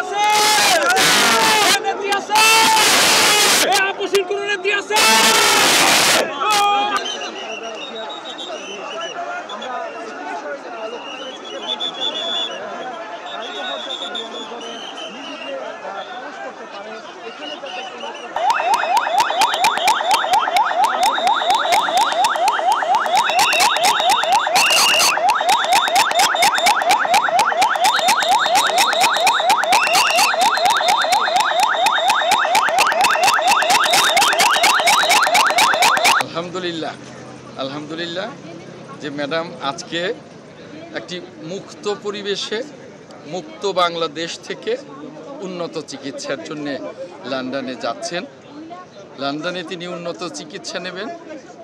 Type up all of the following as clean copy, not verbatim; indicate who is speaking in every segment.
Speaker 1: আছে নেত্রী আছে আপসির কোন নেত্রী আছে
Speaker 2: আলহামদুলিল্লাহ যে ম্যাডাম আজকে একটি মুক্ত পরিবেশে মুক্ত বাংলাদেশ থেকে উন্নত চিকিৎসার জন্য লন্ডনে যাচ্ছেন। লন্ডনে তিনি উন্নত চিকিৎসা নেবেন,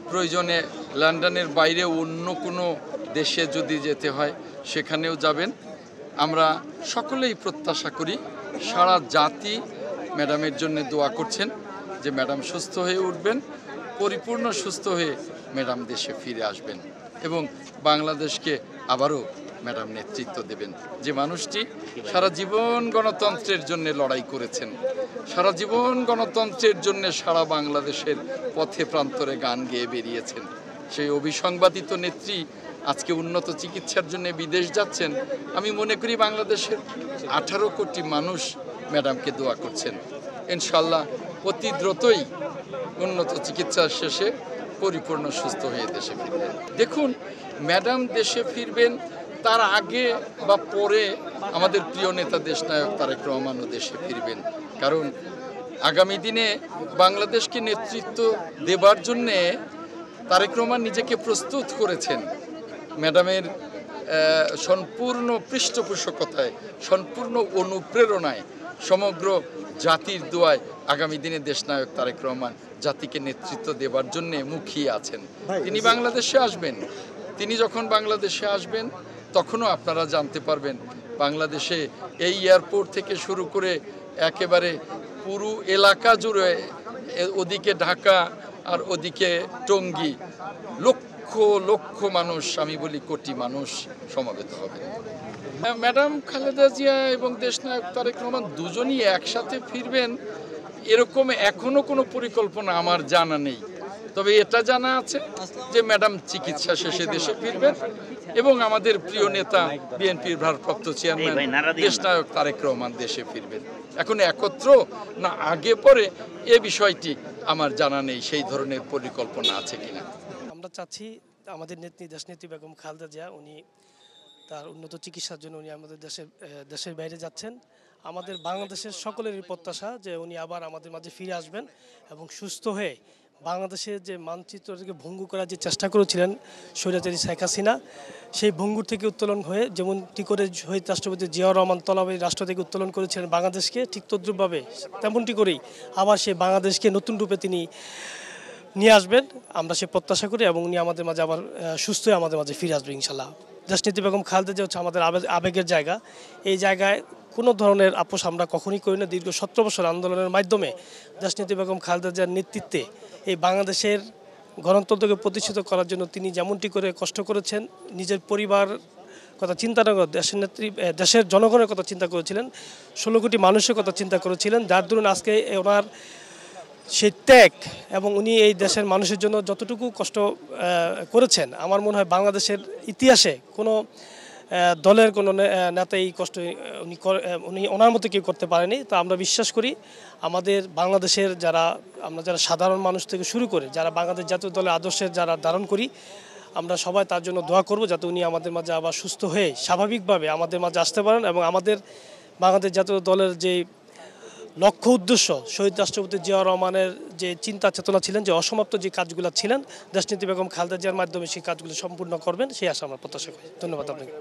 Speaker 2: প্রয়োজনে লন্ডনের বাইরে অন্য কোনো দেশে যদি যেতে হয় সেখানেও যাবেন। আমরা সকলেই প্রত্যাশা করি, সারা জাতি ম্যাডামের জন্য দোয়া করছেন যে ম্যাডাম সুস্থ হয়ে উঠবেন, পরিপূর্ণ সুস্থ হয়ে ম্যাডাম দেশে ফিরে আসবেন এবং বাংলাদেশকে আবারও ম্যাডাম নেতৃত্ব দেবেন। যে মানুষটি সারা জীবন গণতন্ত্রের জন্য লড়াই করেছেন, সারা জীবন গণতন্ত্রের জন্য সারা বাংলাদেশের পথে প্রান্তরে গান গেয়ে বেরিয়েছেন, সেই অবিসংবাদিত নেত্রী আজকে উন্নত চিকিৎসার জন্য বিদেশ যাচ্ছেন। আমি মনে করি বাংলাদেশের 18 কোটি মানুষ ম্যাডামকে দোয়া করছেন। ইনশাল্লাহ অতি দ্রুতই উন্নত চিকিৎসা শেষে পরিপূর্ণ সুস্থ হয়ে দেশে ফিরবেন। দেখুন, ম্যাডাম দেশে ফিরবেন তার আগে বা পরে আমাদের প্রিয় নেতা দেশনায়ক তারেক রহমানও দেশে ফিরবেন, কারণ আগামী দিনে বাংলাদেশকে নেতৃত্ব দেবার জন্যে তারেক রহমান নিজেকে প্রস্তুত করেছেন। ম্যাডামের সম্পূর্ণ পৃষ্ঠপোষকতায়, সম্পূর্ণ অনুপ্রেরণায়, সমগ্র জাতির দোয়ায় আগামী দিনে দেশনায়ক তারেক রহমান জাতিকে নেতৃত্ব দেবার জন্যে মুখিয়ে আছেন। তিনি বাংলাদেশে আসবেন। তিনি যখন বাংলাদেশে আসবেন তখনও আপনারা জানতে পারবেন বাংলাদেশে এই এয়ারপোর্ট থেকে শুরু করে একেবারে পুরো এলাকা জুড়ে, ওদিকে ঢাকা আর ওদিকে টঙ্গী, লক্ষ লক্ষ মানুষ, আমি বলি কোটি মানুষ সমবেত হবে। ম্যাডাম খালেদা জিয়া এবং দেশনায়ক তারেক রহমান দুজনই একসাথে ফিরবেন এরকম এখনো কোনো পরিকল্পনা আমার জানা নেই। তবে এটা জানা আছে যে ম্যাডাম চিকিৎসা শেষে দেশে ফিরবেন এবং আমাদের প্রিয় নেতা বিএনপির ভারপ্রাপ্ত চেয়ারম্যান দেশনায়ক তারেক রহমান দেশে ফিরবেন। এখন একত্র না আগে পরে এ বিষয়টি আমার জানা নেই, সেই ধরনের পরিকল্পনা আছে কিনা।
Speaker 3: আমরা চাচ্ছি আমাদের নেত্রী দেশনেত্রী বেগম খালেদা জিয়া উনি তার উন্নত চিকিৎসার জন্য উনি আমাদের দেশের বাইরে যাচ্ছেন। আমাদের বাংলাদেশের সকলেরই প্রত্যাশা যে উনি আবার আমাদের মাঝে ফিরে আসবেন এবং সুস্থ হয়ে বাংলাদেশের যে মানচিত্রটিকে ভঙ্গুর করার যে চেষ্টা করেছিলেন স্বৈরাচারী শেখ হাসিনা, সেই ভঙ্গুর থেকে উত্তোলন হয়ে যেমনটি করে শহীদ রাষ্ট্রপতি জিয়াউর রহমান তলাবাই রাষ্ট্র থেকে উত্তোলন করেছিলেন বাংলাদেশকে, ঠিক তদ্রূপভাবে তেমনটি করেই আবার সেই বাংলাদেশকে নতুন রূপে তিনি নিয়ে আসবেন। আমরা সে প্রত্যাশা করি এবং উনি আমাদের মাঝে আবার সুস্থ হয়ে আমাদের মাঝে ফিরে আসবেন ইনশাল্লাহ। দেশনেত্রী বেগম খালেদা জিয়া হচ্ছে আমাদের আবেগের জায়গা। এই জায়গায় কোনো ধরনের আপোষ আমরা কখনই করি না। দীর্ঘ 17 বছর আন্দোলনের মাধ্যমে দেশনেত্রী বেগম খালেদা জিয়ার নেতৃত্বে এই বাংলাদেশের গণতন্ত্রকে প্রতিষ্ঠিত করার জন্য তিনি যেমনটি করে কষ্ট করেছেন, নিজের পরিবার কথা চিন্তা না করে দেশের জনগণের কথা চিন্তা করেছিলেন, 16 কোটি মানুষের কথা চিন্তা করেছিলেন, যার দরুন আজকে ওনার সেই ত্যাগ এবং উনি এই দেশের মানুষের জন্য যতটুকু কষ্ট করেছেন, আমার মনে হয় বাংলাদেশের ইতিহাসে কোনো দলের কোনো নেতা এই কষ্ট উনি ওনার মতো কেউ করতে পারেনি। তো আমরা বিশ্বাস করি আমাদের বাংলাদেশের আমরা যারা সাধারণ মানুষ থেকে শুরু করে যারা বাংলাদেশ জাতীয় দলের আদর্শের যারা ধারণ করি, আমরা সবাই তার জন্য দোয়া করব যাতে উনি আমাদের মাঝে আবার সুস্থ হয়ে স্বাভাবিকভাবে আমাদের মাঝে আসতে পারেন এবং আমাদের বাংলাদেশ জাতীয় দলের যে লক্ষ্য উদ্দেশ্য, শহীদ রাষ্ট্রপতি জিয়াউর রহমানের যে চিন্তা চেতনা ছিলেন, যে অসমাপ্ত যে কাজগুলো ছিলেন, দেশনেত্রী বেগম খালেদা জিয়ার মাধ্যমে সেই কাজগুলো সম্পূর্ণ করবেন, সেই আশা আমরা প্রত্যাশা করি। ধন্যবাদ আপনাকে।